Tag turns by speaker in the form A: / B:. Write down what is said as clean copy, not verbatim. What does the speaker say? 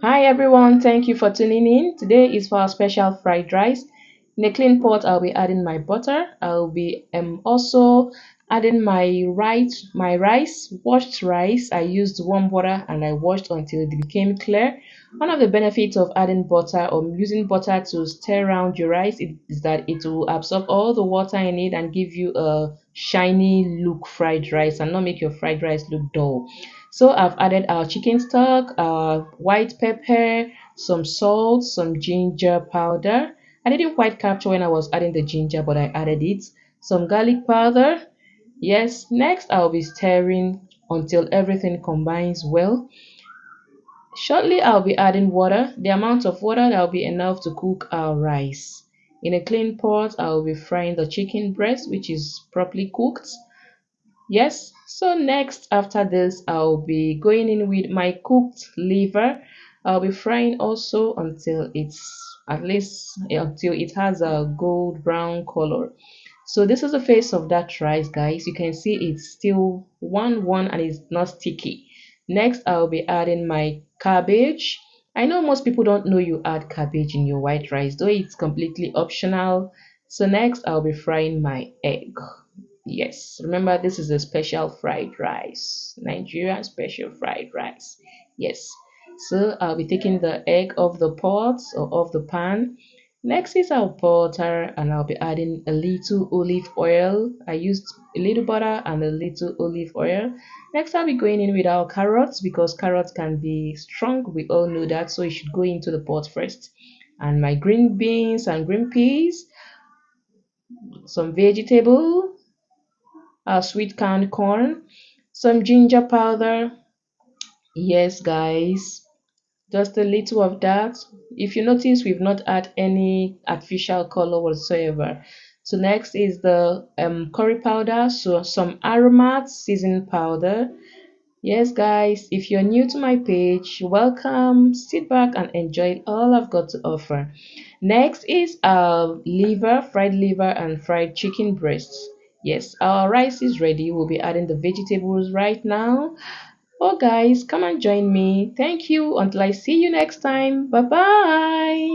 A: Hi everyone, thank you for tuning in. Today is for our special fried rice. In a clean pot, I'll be adding my butter. I'll be also adding my rice, washed rice. I used warm water and I washed until it became clear. One of the benefits of adding butter or using butter to stir around your rice is that it will absorb all the water in it and give you a shiny look fried rice and not make your fried rice look dull. So I've added our chicken stock, our white pepper, some salt, some ginger powder. I didn't quite capture when I was adding the ginger, but I added it. Some garlic powder. Yes, next I'll be stirring until everything combines well. Shortly I'll be adding water. The amount of water that will be enough to cook our rice. In a clean pot, I'll be frying the chicken breast, which is properly cooked. Yes, so next after this, I'll be going in with my cooked liver. I'll be frying also until it's at least until it has a gold brown color. So this is the face of that rice, guys. You can see it's still one and it's not sticky. Next, I'll be adding my cabbage. I know most people don't know you add cabbage in your white rice, though it's completely optional. So next, I'll be frying my egg. Yes, remember this is a special fried rice, Nigerian special fried rice. Yes, so I'll be taking the egg off the pot or off the pan. Next is our butter, and I'll be adding a little olive oil. I used a little butter and a little olive oil. Next, I'll be going in with our carrots because carrots can be strong. We all know that, so it should go into the pot first. And my green beans and green peas, some vegetable, sweet canned corn, some ginger powder. Yes, guys, just a little of that. If you notice, we've not add any artificial color whatsoever. So next is the curry powder, so some aromat seasoning powder. Yes, guys, if you're new to my page, welcome. Sit back and enjoy all I've got to offer. Next is fried liver, and fried chicken breasts. Yes, our rice is ready. We'll be adding the vegetables right now. Oh, guys, come and join me. Thank you. Until I see you next time. Bye bye.